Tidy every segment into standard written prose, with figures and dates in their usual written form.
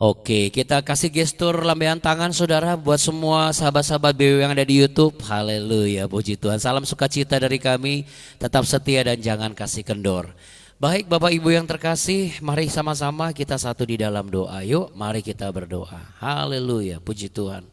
Oke, kita kasih gestur lambaian tangan saudara buat semua sahabat-sahabat BW yang ada di YouTube. Haleluya, puji Tuhan. Salam sukacita dari kami, tetap setia dan jangan kasih kendor. Baik Bapak Ibu yang terkasih, mari sama-sama kita satu di dalam doa. Yuk, mari kita berdoa. Haleluya, puji Tuhan.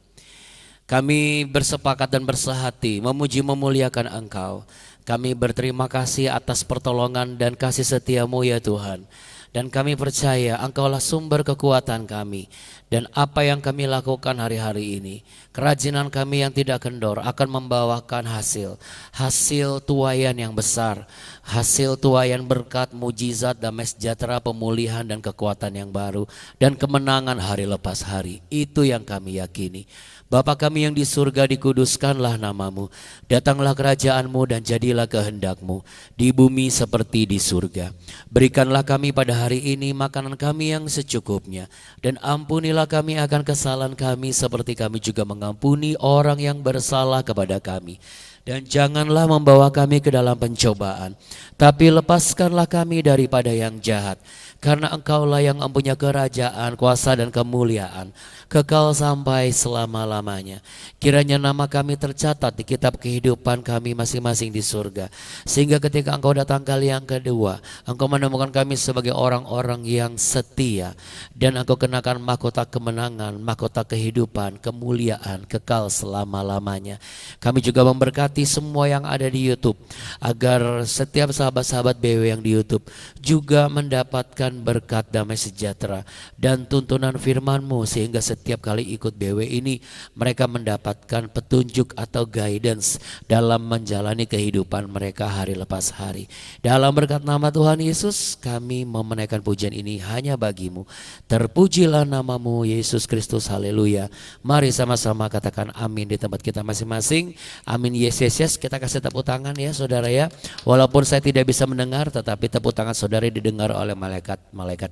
Kami bersepakat dan bersehati memuji memuliakan Engkau. Kami berterima kasih atas pertolongan dan kasih setiamu ya Tuhan. Dan kami percaya Engkaulah sumber kekuatan kami. Dan apa yang kami lakukan hari-hari ini, kerajinan kami yang tidak kendor akan membawakan hasil. Hasil tuaian yang besar. Hasil tuaian berkat, mujizat, damai sejahtera, pemulihan dan kekuatan yang baru. Dan kemenangan hari lepas hari. Itu yang kami yakini. Bapa kami yang di surga, dikuduskanlah namamu. Datanglah kerajaanmu dan jadilah kehendakmu di bumi seperti di surga. Berikanlah kami pada hari ini makanan kami yang secukupnya. Dan ampunilah kami akan kesalahan kami seperti kami juga mengampuni orang yang bersalah kepada kami. Dan janganlah membawa kami ke dalam pencobaan, tapi lepaskanlah kami daripada yang jahat. Karena Engkaulah yang mempunyai kerajaan, kuasa dan kemuliaan, kekal sampai selama-lamanya. Kiranya nama kami tercatat di kitab kehidupan kami masing-masing di surga. Sehingga ketika Engkau datang kali yang kedua, Engkau menemukan kami sebagai orang-orang yang setia. Dan Engkau kenakan mahkota kemenangan, mahkota kehidupan, kemuliaan, kekal selama-lamanya. Kami juga memberkati semua yang ada di YouTube, agar setiap sahabat-sahabat BW yang di YouTube juga mendapatkan berkat damai sejahtera dan tuntunan firman-Mu, sehingga setiap kali ikut BW ini mereka mendapatkan petunjuk atau guidance dalam menjalani kehidupan mereka hari lepas hari. Dalam berkat nama Tuhan Yesus kami memenaikkan pujian ini hanya bagi-Mu. Terpujilah nama-Mu Yesus Kristus, haleluya. Mari sama-sama katakan amin di tempat kita masing-masing. Amin, yes, yes, yes. Kita kasih tepuk tangan ya saudara ya. Walaupun saya tidak bisa mendengar, tetapi tepuk tangan saudara didengar oleh malaikat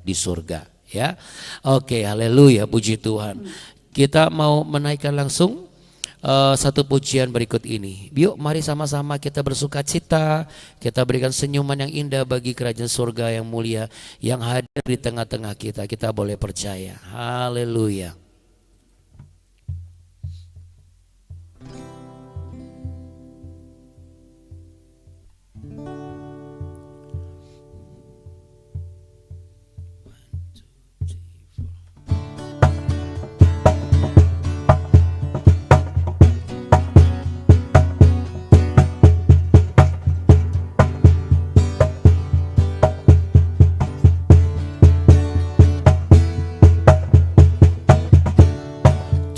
di surga ya. Oke, haleluya, puji Tuhan. Kita mau menaikkan langsung satu pujian berikut ini. Yuk mari sama-sama kita bersuka cita, kita berikan senyuman yang indah bagi kerajaan surga yang mulia yang hadir di tengah-tengah kita. Kita boleh percaya. Haleluya.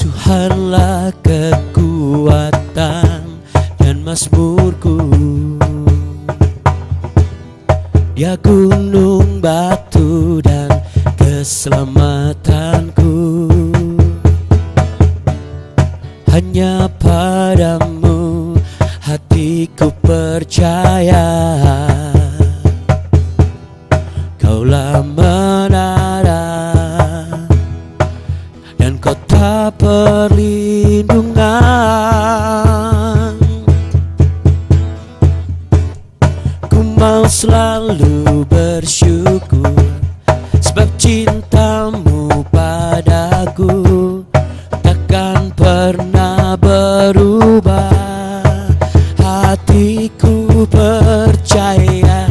Tuhanlah kekuatan dan mazmurku, Dia gunung batu dan keselamatanku. Hanya padamu hatiku percaya, Kaulah menara dan kota perlindungan. Ku mau selalu bersyukur sebab cintamu padaku takkan pernah berubah. Hatiku percaya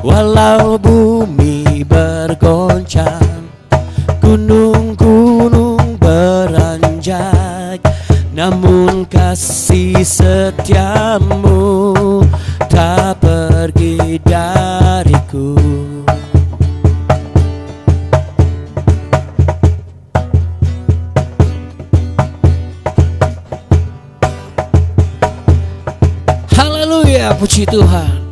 walau bumi bergoncang, gunung-gunung beranjak, namun kasih setiamu tak pergi dariku. Haleluya, puji Tuhan.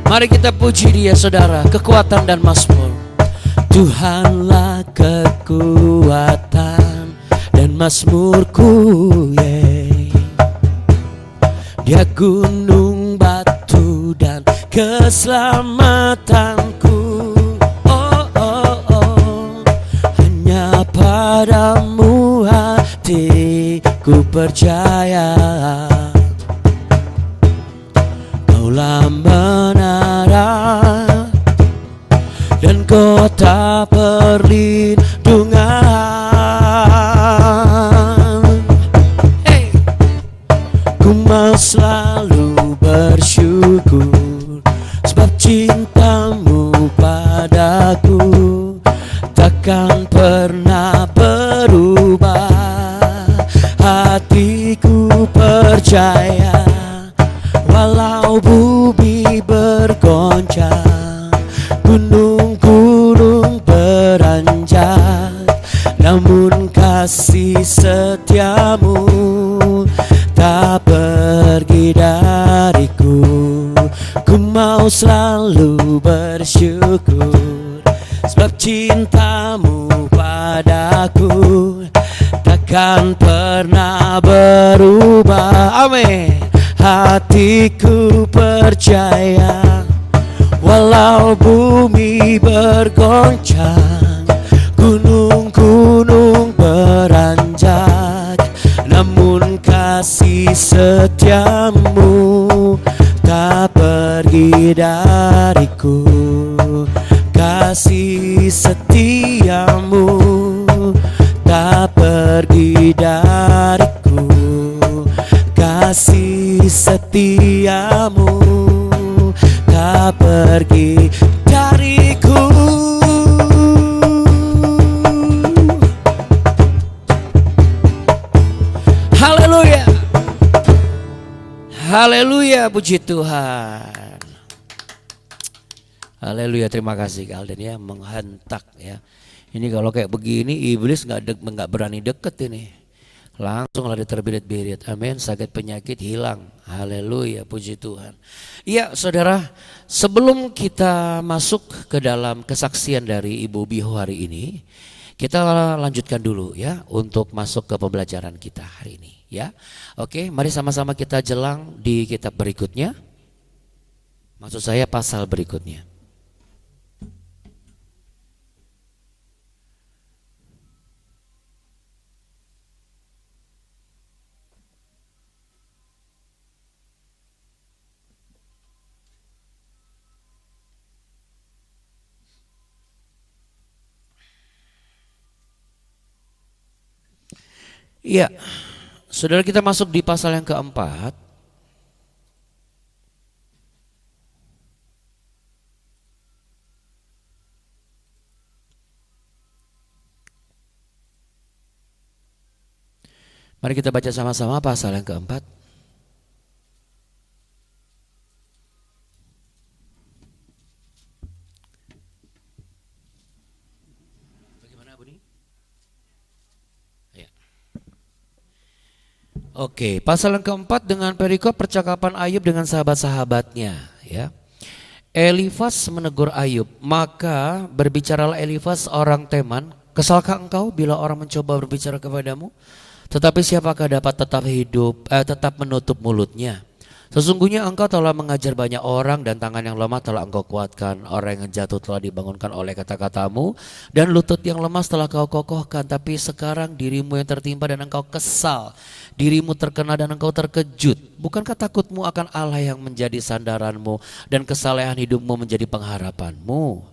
Mari kita puji Dia saudara, kekuatan dan mazmur. Tuhanlah kekuatan dan mazmurku, yeah. Dia gunung batu dan keselamatanku. Oh, oh, oh. Hanya padamu hatiku percaya, Kaulah menara dan kota perlindungan. takkan pernah berubah. Hatiku percaya, walau bumi bergoncang, gunung-gunung beranjak, namun kasih setiamu tak pergi dariku. Ku mau selalu bersyukur, sebab cintamu padaku takkan pernah berubah. Amin. Hatiku percaya, walau bumi bergoncang, gunung-gunung beranjak, namun kasih setiamu tak pergi dariku. Kasih setiamu tak pergi dariku. Kasih setiamu tak pergi dariku. Haleluya. Haleluya, puji Tuhan. Haleluya, terima kasih Kak Alden ya, menghentak ya. Ini kalau kayak begini iblis nggak berani deket ini. Langsung lari terbirit-birit. Amin. Sakit penyakit hilang. Haleluya, puji Tuhan. Iya saudara, sebelum kita masuk ke dalam kesaksian dari Ibu Biho hari ini, kita lanjutkan dulu ya untuk masuk ke pembelajaran kita hari ini ya. Oke, mari sama-sama kita jelang di kitab berikutnya. Maksud saya pasal berikutnya. Iya, saudara, kita masuk di pasal yang keempat. Mari kita baca sama-sama pasal yang keempat. Bagaimana Buni? Ya. Oke, pasal yang keempat dengan perikop percakapan Ayub dengan sahabat-sahabatnya ya. Elifas menegur Ayub, maka berbicaralah Elifas orang Teman, kesalkah engkau bila orang mencoba berbicara kepadamu? Tetapi siapakah dapat tetap menutup mulutnya? Sesungguhnya engkau telah mengajar banyak orang dan tangan yang lemah telah engkau kuatkan. Orang yang jatuh telah dibangunkan oleh kata-katamu dan lutut yang lemas telah kau kokohkan. Tapi sekarang dirimu yang tertimpa dan engkau kesal, dirimu terkena dan engkau terkejut. Bukankah takutmu akan Allah yang menjadi sandaranmu dan kesalehan hidupmu menjadi pengharapanmu?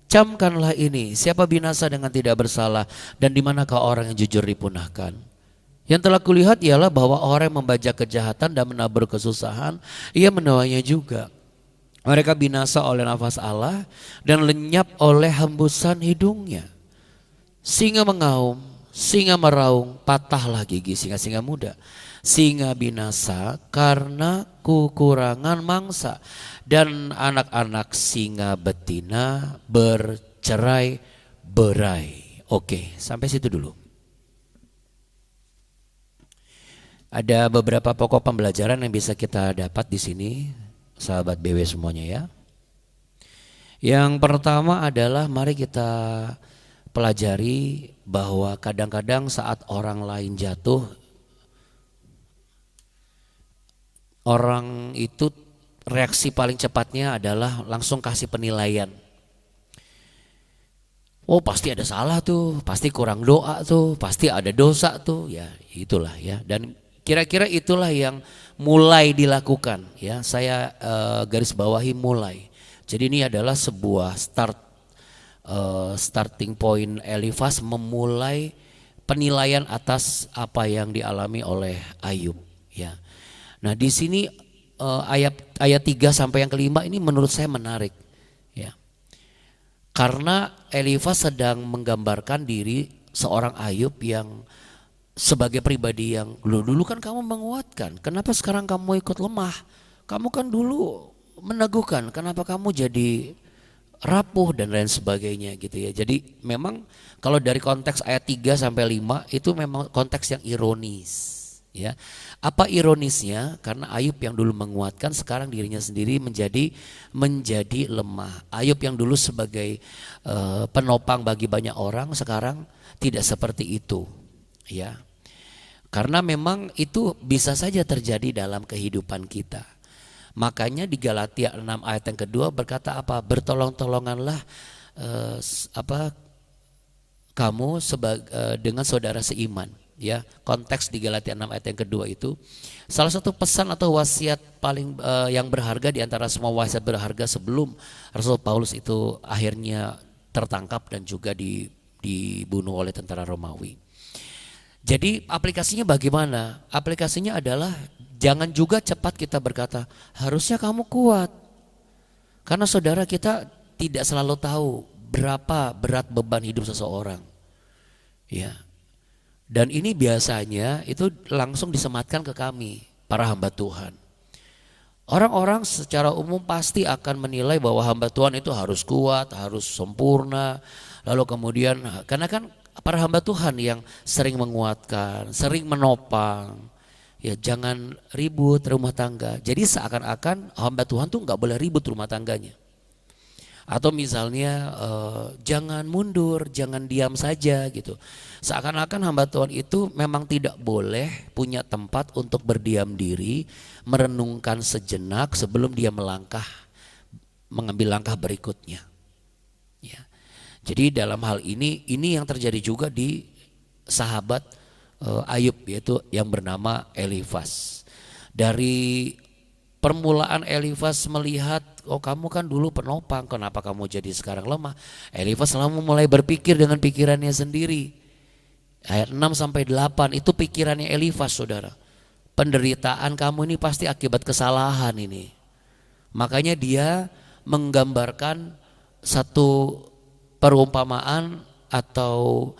Camkanlah ini, siapa binasa dengan tidak bersalah dan di manakah orang yang jujur dipunahkan? Yang telah kulihat ialah bahwa orang yang membajak kejahatan dan menabur kesusahan, ia menuainya juga. Mereka binasa oleh nafas Allah dan lenyap oleh hembusan hidungnya. Singa mengaum, singa meraung, patahlah gigi singa-singa muda. Singa binasa karena kekurangan mangsa dan anak-anak singa betina bercerai-berai. Oke, sampai situ dulu. Ada beberapa pokok pembelajaran yang bisa kita dapat di sini, sahabat BW semuanya ya. Yang pertama adalah mari kita pelajari bahwa kadang-kadang saat orang lain jatuh, orang itu reaksi paling cepatnya adalah langsung kasih penilaian. Oh pasti ada salah tuh, pasti kurang doa tuh, pasti ada dosa tuh, ya itulah ya. Dan kira-kira itulah yang mulai dilakukan ya. Saya garis bawahi mulai. Jadi ini adalah sebuah starting point Elifas memulai penilaian atas apa yang dialami oleh Ayub ya. Nah, di sini ayat 3 sampai yang kelima ini menurut saya menarik ya. Karena Elifas sedang menggambarkan diri seorang Ayub yang sebagai pribadi yang dulu kan kamu menguatkan, kenapa sekarang kamu ikut lemah? Kamu kan dulu meneguhkan, kenapa kamu jadi rapuh dan lain sebagainya gitu ya. Jadi memang kalau dari konteks ayat 3 sampai 5 itu memang konteks yang ironis. Ya, apa ironisnya? Karena Ayub yang dulu menguatkan sekarang dirinya sendiri menjadi lemah. Ayub yang dulu sebagai penopang bagi banyak orang sekarang tidak seperti itu. Ya, karena memang itu bisa saja terjadi dalam kehidupan kita. Makanya di Galatia 6 ayat yang kedua berkata apa? Bertolong-tolonganlah kamu dengan saudara seiman. Ya, konteks di Galatia 6 ayat yang kedua itu salah satu pesan atau wasiat paling yang berharga di antara semua wasiat berharga sebelum Rasul Paulus itu akhirnya tertangkap dan juga dibunuh oleh tentara Romawi. Jadi aplikasinya bagaimana? Aplikasinya adalah jangan juga cepat kita berkata harusnya kamu kuat. Karena saudara, kita tidak selalu tahu berapa berat beban hidup seseorang. Ya. Dan ini biasanya itu langsung disematkan ke kami, para hamba Tuhan. Orang-orang secara umum pasti akan menilai bahwa hamba Tuhan itu harus kuat, harus sempurna. Lalu kemudian, karena kan para hamba Tuhan yang sering menguatkan, sering menopang. Ya, jangan ribut rumah tangga. Jadi seakan-akan hamba Tuhan tuh nggak boleh ribut rumah tangganya. Atau misalnya jangan mundur, jangan diam saja gitu. Seakan-akan hamba Tuhan itu memang tidak boleh punya tempat untuk berdiam diri, merenungkan sejenak sebelum dia mengambil langkah berikutnya. Ya. Jadi dalam hal ini yang terjadi juga di sahabat Ayub, yaitu yang bernama Elifas. Dari permulaan Elifas melihat, oh kamu kan dulu penopang, kenapa kamu jadi sekarang lemah? Elifas selalu mulai berpikir dengan pikirannya sendiri. Ayat 6 sampai 8 itu pikirannya Elifas, saudara. Penderitaan kamu ini pasti akibat kesalahan ini. Makanya dia menggambarkan satu perumpamaan atau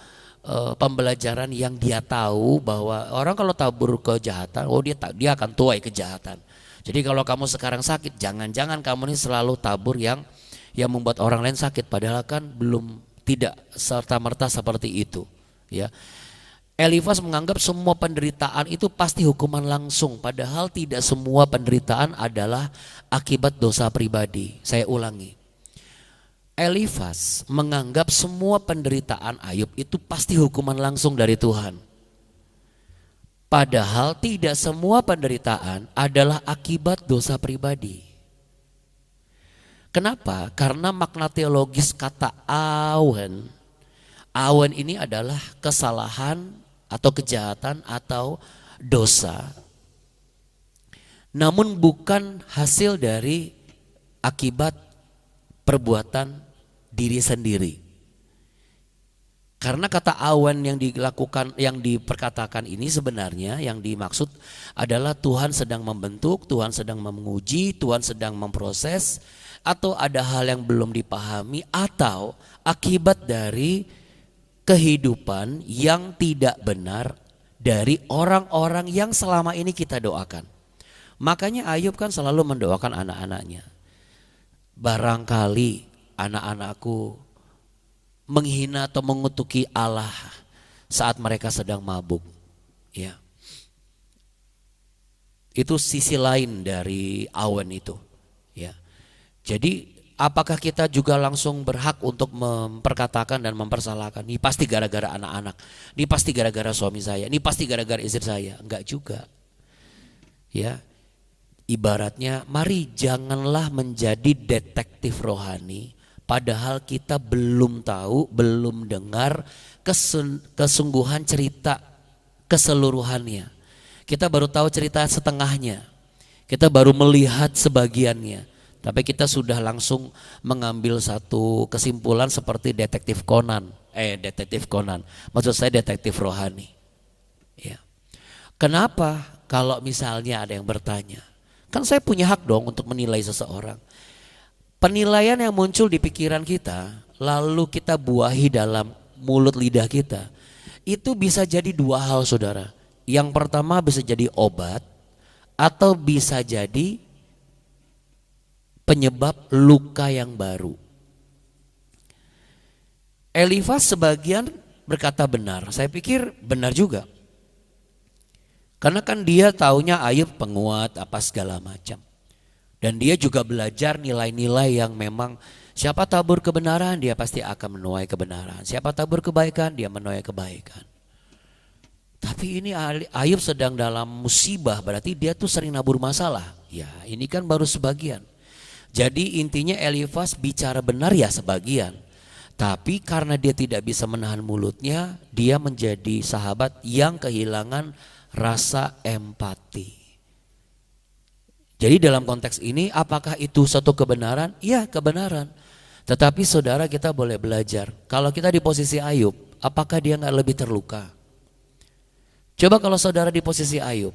pembelajaran yang dia tahu bahwa orang kalau tabur kejahatan, oh dia akan tuai kejahatan. Jadi kalau kamu sekarang sakit, jangan-jangan kamu ini selalu tabur yang membuat orang lain sakit, padahal kan belum, tidak serta-merta seperti itu. Ya, Elifas menganggap semua penderitaan itu pasti hukuman langsung, padahal tidak semua penderitaan adalah akibat dosa pribadi. Saya ulangi, Elifas menganggap semua penderitaan Ayub itu pasti hukuman langsung dari Tuhan. Padahal tidak semua penderitaan adalah akibat dosa pribadi. Kenapa? Karena makna teologis kata awen ini adalah kesalahan atau kejahatan atau dosa. Namun bukan hasil dari akibat perbuatan diri sendiri. Karena kata awan yang dilakukan, yang diperkatakan ini sebenarnya yang dimaksud adalah Tuhan sedang membentuk, Tuhan sedang menguji, Tuhan sedang memproses, atau ada hal yang belum dipahami, atau akibat dari kehidupan yang tidak benar dari orang-orang yang selama ini kita doakan. Makanya Ayub kan selalu mendoakan anak-anaknya. Barangkali anak-anakku menghina atau mengutuki Allah saat mereka sedang mabuk. Ya, itu sisi lain dari awan itu. Ya, jadi apakah kita juga langsung berhak untuk memperkatakan dan mempersalahkan? Ini pasti gara-gara anak-anak, ini pasti gara-gara suami saya, ini pasti gara-gara istri saya. Enggak juga. Ya, ibaratnya mari janganlah menjadi detektif rohani. Padahal kita belum tahu, belum dengar kesungguhan cerita keseluruhannya. Kita baru tahu cerita setengahnya. Kita baru melihat sebagiannya. Tapi kita sudah langsung mengambil satu kesimpulan seperti detektif Conan. Maksud saya detektif rohani. Ya. Kenapa kalau misalnya ada yang bertanya? Kan saya punya hak dong untuk menilai seseorang. Penilaian yang muncul di pikiran kita lalu kita buahi dalam mulut lidah kita, itu bisa jadi dua hal saudara. Yang pertama bisa jadi obat atau bisa jadi penyebab luka yang baru. Elifas sebagian berkata benar, saya pikir benar juga. Karena kan dia taunya Ayub penguat apa segala macam. Dan dia juga belajar nilai-nilai yang memang siapa tabur kebenaran dia pasti akan menuai kebenaran. Siapa tabur kebaikan dia menuai kebaikan. Tapi ini Ayub sedang dalam musibah, berarti dia tuh sering nabur masalah. Ya ini kan baru sebagian. Jadi intinya Elifas bicara benar ya sebagian. Tapi karena dia tidak bisa menahan mulutnya, dia menjadi sahabat yang kehilangan rasa empati. Jadi dalam konteks ini apakah itu satu kebenaran? Iya kebenaran. Tetapi saudara kita boleh belajar. Kalau kita di posisi Ayub, apakah dia gak lebih terluka? Coba kalau saudara di posisi Ayub.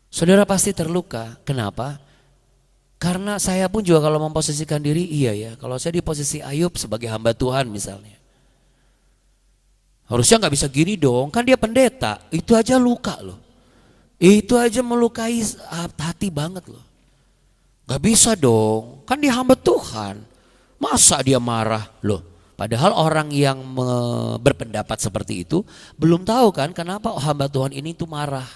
Saudara pasti terluka. Kenapa? Karena saya pun juga kalau memposisikan diri, iya ya. Kalau saya di posisi Ayub sebagai hamba Tuhan misalnya. Harusnya gak bisa gini dong, kan dia pendeta. Itu aja luka loh. Itu aja melukai hati banget loh. Gak bisa dong, kan dia hamba Tuhan. Masa dia marah loh. Padahal orang yang berpendapat seperti itu belum tahu kan kenapa hamba Tuhan ini tuh marah.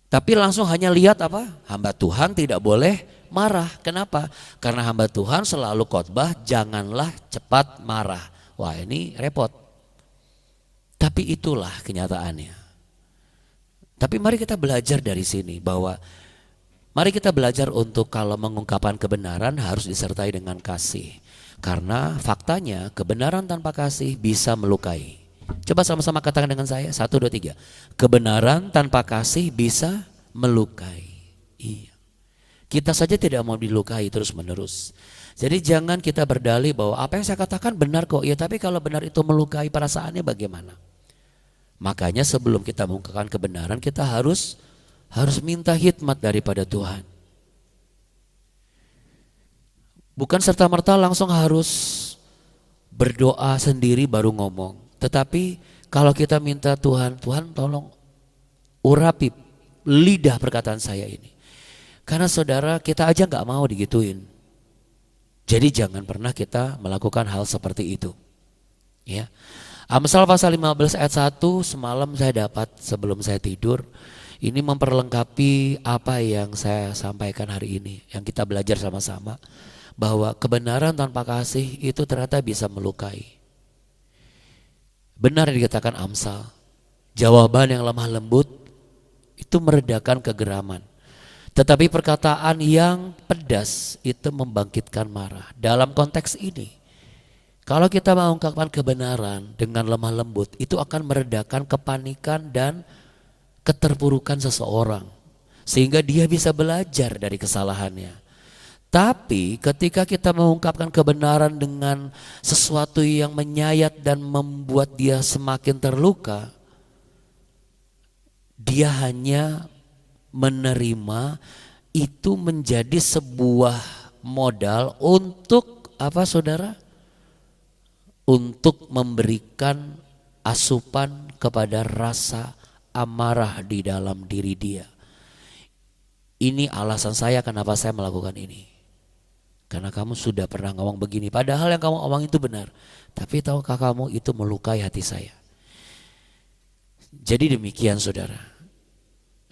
Tapi langsung hanya lihat apa? Hamba Tuhan tidak boleh marah. Kenapa? Karena hamba Tuhan selalu khotbah janganlah cepat marah. Wah ini repot. Tapi itulah kenyataannya. Tapi mari kita belajar dari sini bahwa mari kita belajar untuk kalau mengungkapkan kebenaran harus disertai dengan kasih. Karena faktanya kebenaran tanpa kasih bisa melukai. Coba sama-sama katakan dengan saya, 1, 2, 3. Kebenaran tanpa kasih bisa melukai. Iya. Kita saja tidak mau dilukai terus menerus. Jadi jangan kita berdalih bahwa apa yang saya katakan benar kok. Ya tapi kalau benar itu melukai perasaannya bagaimana? Makanya sebelum kita mengungkapkan kebenaran kita harus minta hikmat daripada Tuhan. Bukan serta-merta langsung harus berdoa sendiri baru ngomong. Tetapi kalau kita minta Tuhan tolong urapi lidah perkataan saya ini. Karena saudara kita aja gak mau digituin. Jadi jangan pernah kita melakukan hal seperti itu. Ya. Amsal pasal 15 ayat 1 semalam saya dapat sebelum saya tidur. Ini memperlengkapi apa yang saya sampaikan hari ini. Yang kita belajar sama-sama. Bahwa kebenaran tanpa kasih itu ternyata bisa melukai. Benar yang dikatakan Amsal, jawaban yang lemah lembut itu meredakan kegeraman. Tetapi perkataan yang pedas itu membangkitkan marah. Dalam konteks ini, kalau kita mengungkapkan kebenaran dengan lemah lembut, itu akan meredakan kepanikan dan keterpurukan seseorang. Sehingga dia bisa belajar dari kesalahannya. Tapi ketika kita mengungkapkan kebenaran dengan sesuatu yang menyayat dan membuat dia semakin terluka, dia hanya menerima itu menjadi sebuah modal untuk apa saudara? Untuk memberikan asupan kepada rasa amarah di dalam diri dia. Ini alasan saya kenapa saya melakukan ini. Karena kamu sudah pernah ngomong begini. Padahal yang kamu omong itu benar. Tapi tahukah kamu itu melukai hati saya. Jadi demikian saudara.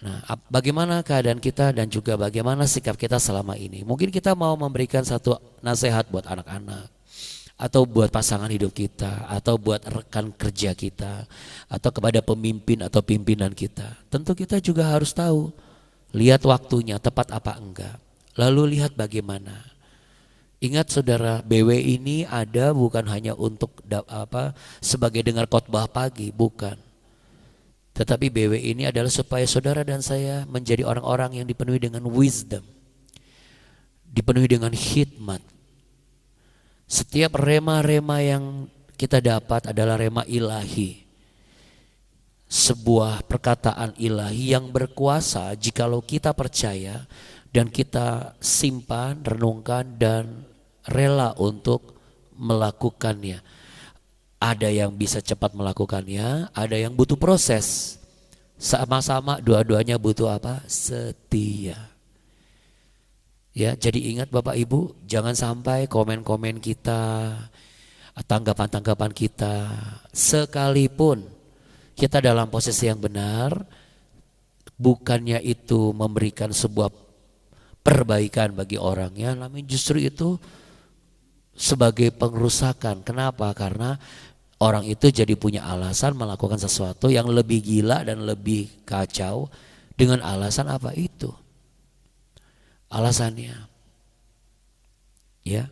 Nah bagaimana keadaan kita dan juga bagaimana sikap kita selama ini. Mungkin kita mau memberikan satu nasihat buat anak-anak. Atau buat pasangan hidup kita. Atau buat rekan kerja kita. Atau kepada pemimpin atau pimpinan kita. Tentu kita juga harus tahu. Lihat waktunya tepat apa enggak. Lalu lihat bagaimana. Ingat saudara, BW ini ada bukan hanya untuk sebagai dengar khotbah pagi, bukan. Tetapi BW ini adalah supaya saudara dan saya menjadi orang-orang yang dipenuhi dengan wisdom. Dipenuhi dengan hikmat. Setiap rema-rema yang kita dapat adalah rema ilahi. Sebuah perkataan ilahi yang berkuasa jikalau kita percaya dan kita simpan, renungkan dan rela untuk melakukannya. Ada yang bisa cepat melakukannya, ada yang butuh proses. Sama-sama dua-duanya butuh apa? Setia. Ya, jadi ingat Bapak Ibu, jangan sampai komen-komen kita, tanggapan-tanggapan kita, sekalipun kita dalam posisi yang benar, bukannya itu memberikan sebuah perbaikan bagi orangnya, namun justru itu sebagai pengrusakan. Kenapa? Karena orang itu jadi punya alasan melakukan sesuatu yang lebih gila dan lebih kacau dengan alasan apa itu? Alasannya, ya,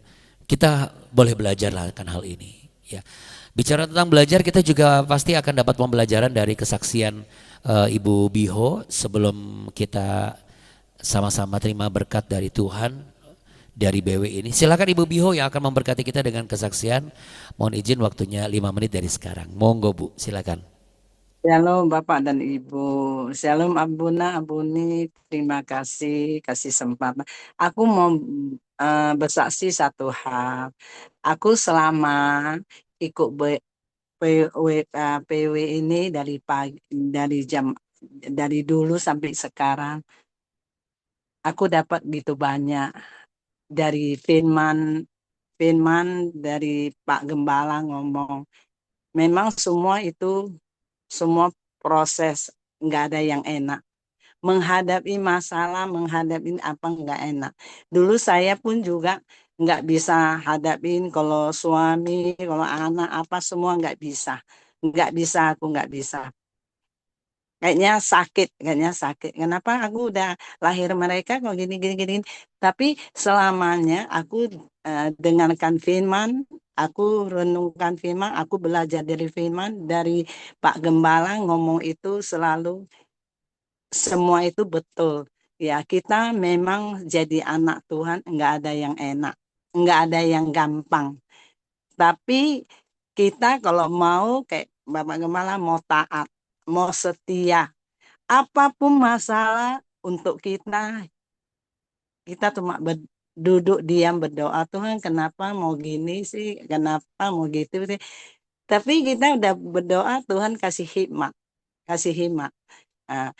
kita boleh belajar akan hal ini. Ya, bicara tentang belajar, kita juga pasti akan dapat pembelajaran dari kesaksian Ibu Biho sebelum kita sama-sama terima berkat dari Tuhan dari BW ini. Silakan Ibu Biho yang akan memberkati kita dengan kesaksian. Mohon izin waktunya 5 menit dari sekarang. Monggo Bu, silakan. Shalom Bapak dan Ibu. Shalom Abuna, Abuni. Terima kasih kasih kesempatan. Aku mau bersaksi satu hal. Aku selama ikut PW ini dari pagi, dari dulu sampai sekarang, aku dapat gitu banyak dari firman dari Pak Gembala ngomong. Memang semua itu semua proses, nggak ada yang enak. Menghadapi masalah, menghadapi apa nggak enak. Dulu saya pun juga nggak bisa hadapin kalau suami, kalau anak apa semua nggak bisa. Nggak bisa, aku nggak bisa. Kayaknya sakit. Kenapa aku udah lahir mereka kok gini gini gini. Tapi selamanya aku dengarkan firman, aku renungkan firman, aku belajar dari firman, dari Pak Gembala ngomong itu selalu semua itu betul. Ya, kita memang jadi anak Tuhan, nggak ada yang enak, nggak ada yang gampang. Tapi kita kalau mau kayak Bapak Gembala mau taat, mau setia, apapun masalah untuk kita, kita cuma duduk diam berdoa, Tuhan kenapa mau gini sih, kenapa mau gitu sih. Tapi kita udah berdoa, Tuhan kasih hikmat, kasih hikmat. Nah,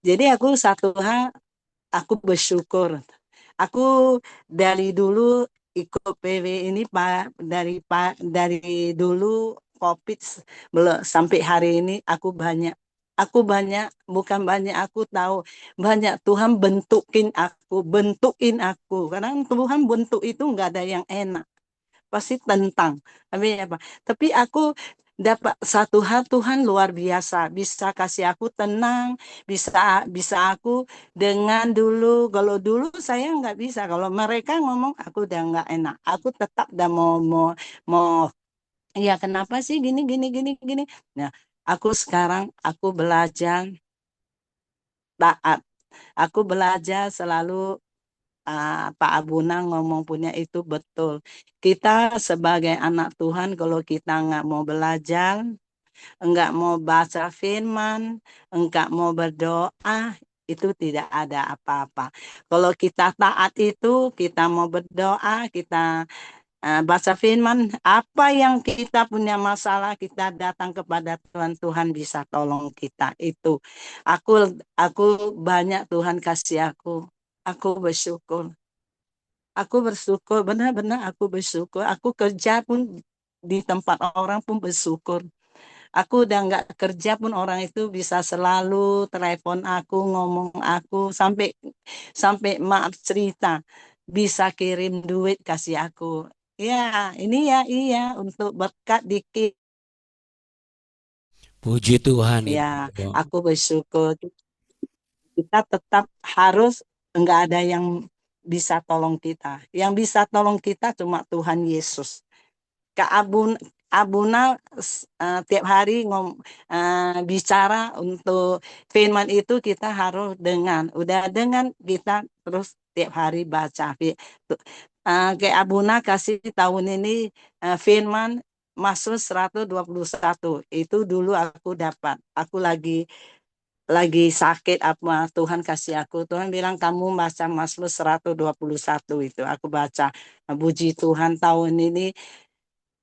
jadi aku satu hal, aku bersyukur. Aku dari dulu ikut PW ini dari dulu COVID belum sampai hari ini aku banyak bukan banyak aku tahu banyak Tuhan bentukin aku karena Tuhan bentuk itu nggak ada yang enak pasti tentang tapi aku dapat satu hal Tuhan luar biasa bisa kasih aku tenang bisa bisa aku dengan dulu kalau dulu saya nggak bisa kalau mereka ngomong aku udah nggak enak aku tetap udah mau ya kenapa sih gini gini gini gini nah aku sekarang aku belajar taat aku belajar selalu Pak Abuna ngomong punya itu betul. Kita sebagai anak Tuhan kalau kita nggak mau belajar, enggak mau baca firman, enggak mau berdoa, itu tidak ada apa-apa. Kalau kita taat itu, kita mau berdoa, kita baca firman, apa yang kita punya masalah, kita datang kepada Tuhan, Tuhan bisa tolong kita. Itu aku aku banyak Tuhan kasih aku bersyukur. Aku bersyukur, benar-benar aku bersyukur. Aku kerja pun di tempat orang pun bersyukur. Aku udah nggak kerja pun orang itu bisa selalu telepon aku, ngomong aku, sampai sampai maaf cerita, bisa kirim duit kasih aku. Ya, ini ya iya untuk berkat dikit. Puji Tuhan Ya, Ibu. aku bersyukur. Kita tetap harus nggak ada yang bisa tolong kita. Yang bisa tolong kita cuma Tuhan Yesus. Kak Abuna tiap hari bicara untuk firman itu kita harus udah dengan kita terus tiap hari baca. Kayak Abuna kasih tahun ini firman Mazmur 121 itu dulu aku dapat. Aku lagi lagi sakit apa Tuhan kasih aku. Tuhan bilang kamu baca Mazmur 121 itu. Aku baca. Nah, puji Tuhan tahun ini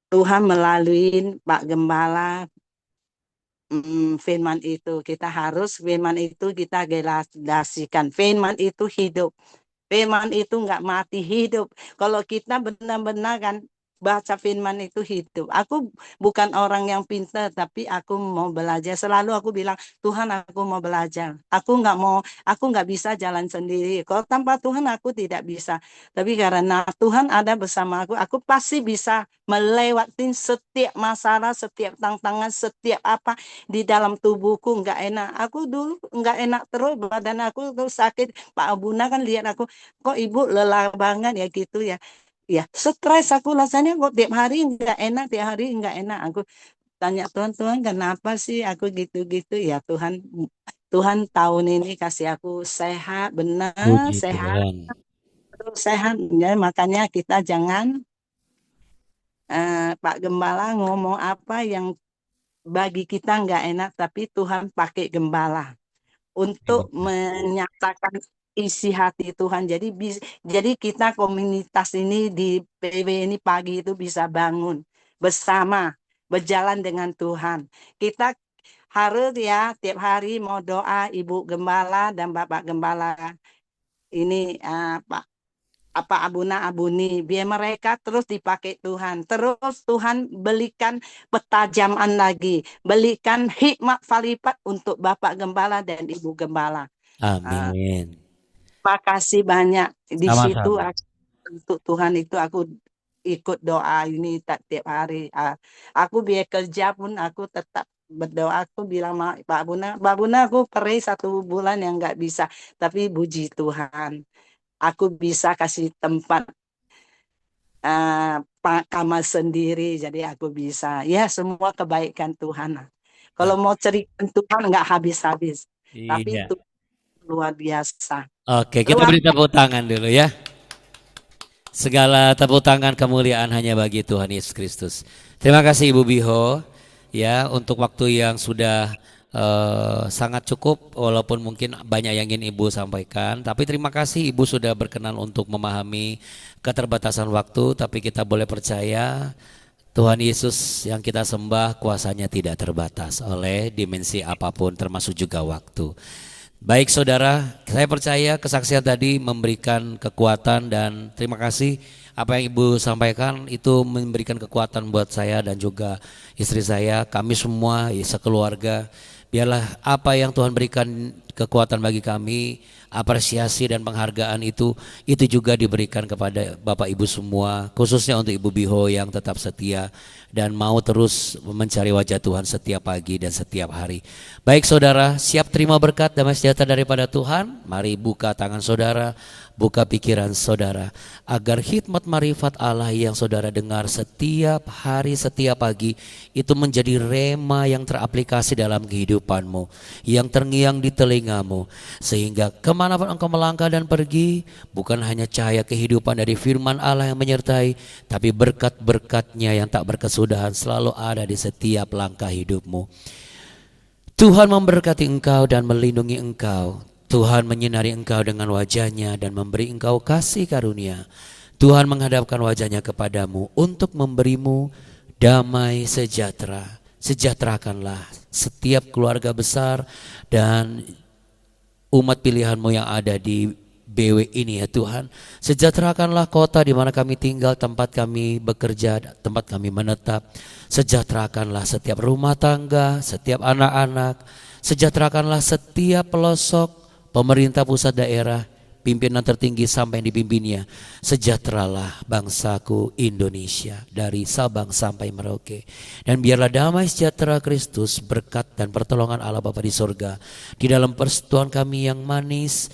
Tuhan melalui Pak Gembala firman itu. Kita harus firman itu kita realisasikan. Firman itu hidup. Firman itu nggak mati, hidup. Kalau kita benar-benar kan baca firman itu hidup. Aku bukan orang yang pintar, tapi aku mau belajar. Selalu aku bilang, Tuhan aku mau belajar. Aku nggak bisa jalan sendiri. Kalau tanpa Tuhan aku tidak bisa. Tapi karena Tuhan ada bersama aku pasti bisa melewati setiap masalah, setiap tantangan, setiap apa di dalam tubuhku nggak enak. Aku dulu nggak enak terus, badan aku tuh sakit. Pak Abuna kan lihat aku, kok ibu lelah banget ya gitu ya. Ya, stres aku rasanya kok tiap hari nggak enak, tiap hari nggak enak. Aku tanya Tuhan, Tuhan kenapa sih aku gitu-gitu ya Tuhan. Tuhan tahun ini kasih aku sehat, benar Puji sehat, Tuhan. terus sehat. Ya, makanya kita jangan Pak Gembala ngomong apa yang bagi kita nggak enak, tapi Tuhan pakai gembala untuk menyatakan isi hati Tuhan. Jadi kita komunitas ini di PW ini pagi itu bisa bangun bersama, berjalan dengan Tuhan. Kita harus ya tiap hari mau doa Ibu Gembala dan Bapak Gembala ini Pak apa Abuna Abuni, biar mereka terus dipakai Tuhan, terus Tuhan belikan petajaman lagi, belikan hikmat falipat untuk Bapak Gembala dan Ibu Gembala. Amin. Makasih banyak di situ Sama-sama. untuk Tuhan itu aku ikut doa ini tiap hari. Aku biar kerja pun aku tetap berdoa. Aku bilang sama Pak Buna aku pray 1 bulan yang nggak bisa, tapi puji Tuhan aku bisa kasih tempat kamar sendiri, jadi aku bisa. Ya semua kebaikan Tuhan. Kalau mau cerita Tuhan nggak habis-habis, tapi Iya. itu luar biasa. Oke, kita Luar beri tepuk tangan dulu ya. Segala tepuk tangan kemuliaan hanya bagi Tuhan Yesus Kristus. Terima kasih Ibu Biho ya untuk waktu yang sudah sangat cukup walaupun mungkin banyak yang ingin Ibu sampaikan, tapi terima kasih Ibu sudah berkenan untuk memahami keterbatasan waktu, tapi kita boleh percaya Tuhan Yesus yang kita sembah kuasanya tidak terbatas oleh dimensi apapun termasuk juga waktu. Baik saudara, saya percaya kesaksian tadi memberikan kekuatan dan terima kasih apa yang Ibu sampaikan itu memberikan kekuatan buat saya dan juga istri saya, kami semua sekeluarga. Biarlah apa yang Tuhan berikan kekuatan bagi kami, apresiasi dan penghargaan itu juga diberikan kepada Bapak Ibu semua, khususnya untuk Ibu Biho yang tetap setia dan mau terus mencari wajah Tuhan setiap pagi dan setiap hari. Baik saudara, siap terima berkat damai sejahtera daripada Tuhan? Mari buka tangan saudara, buka pikiran saudara, agar hikmat marifat Allah yang saudara dengar setiap hari, setiap pagi itu menjadi rema yang teraplikasi dalam kehidupanmu, yang terngiang di telingamu, sehingga kemanapun engkau melangkah dan pergi, bukan hanya cahaya kehidupan dari firman Allah yang menyertai, tapi berkat-berkatnya yang tak berkesudahan selalu ada di setiap langkah hidupmu. Tuhan memberkati engkau dan melindungi engkau. Tuhan menyinari engkau dengan wajahnya dan memberi engkau kasih karunia. Tuhan menghadapkan wajahnya kepadamu untuk memberimu damai sejahtera. Sejahterakanlah setiap keluarga besar dan umat pilihanmu yang ada di BW ini ya Tuhan. Sejahterakanlah kota di mana kami tinggal, tempat kami bekerja, tempat kami menetap. Sejahterakanlah setiap rumah tangga, setiap anak-anak. Sejahterakanlah setiap pelosok, pemerintah pusat daerah, pimpinan tertinggi sampai yang dipimpinnya. Sejahteralah bangsaku Indonesia dari Sabang sampai Merauke. Dan biarlah damai sejahtera Kristus, berkat dan pertolongan Allah Bapa di sorga, di dalam persekutuan kami yang manis,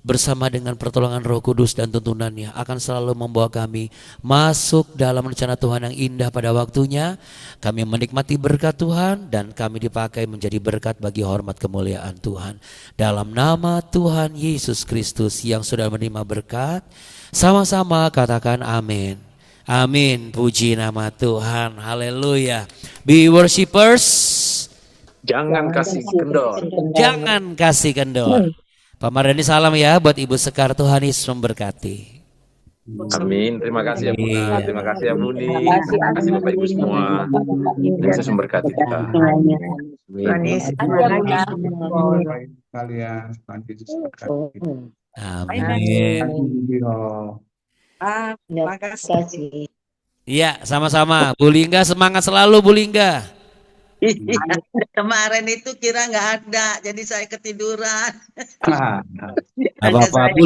bersama dengan pertolongan Roh Kudus dan tuntunannya akan selalu membawa kami masuk dalam rencana Tuhan yang indah pada waktunya. Kami menikmati berkat Tuhan dan kami dipakai menjadi berkat bagi hormat kemuliaan Tuhan. Dalam nama Tuhan Yesus Kristus yang sudah menerima berkat, sama-sama katakan amin. Amin, puji nama Tuhan, haleluya. Be worshipers, Jangan kasih kendor. Jangan kasih kendor. Pak Mardhani salam ya buat Ibu Sekar, Tuhan Yesus memberkati. Amin. Terima kasih ya Bunda. Terima kasih ya Buni. Terima kasih Bapak Ibu semua. Yesus memberkati kita. Tuhan Yesus memberkati kalian. Tuhan Yesus berkati. Amin. Terima kasih. Iya, sama-sama. Bu Lingga semangat selalu Bu Lingga. Kemarin itu kira nggak ada, jadi saya ketiduran. Apa-apa.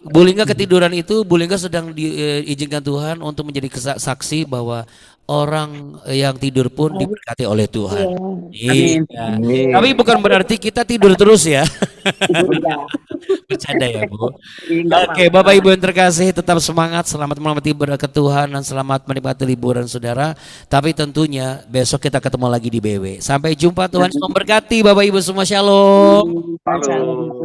Bu Lingga ketiduran itu, Bu Lingga sedang diizinkan Tuhan untuk menjadi saksi bahwa orang yang tidur pun diberkati oleh Tuhan. Iya. Tapi bukan berarti kita tidur terus ya. Bercanda ya Bu. Oke, Bapak Ibu yang terkasih, tetap semangat, selamat menikmati berkat Tuhan dan selamat menikmati liburan saudara. Tapi tentunya besok kita ketemu lagi di BW. Sampai jumpa, Tuhan memberkati Bapak Ibu semua, shalom. Halo.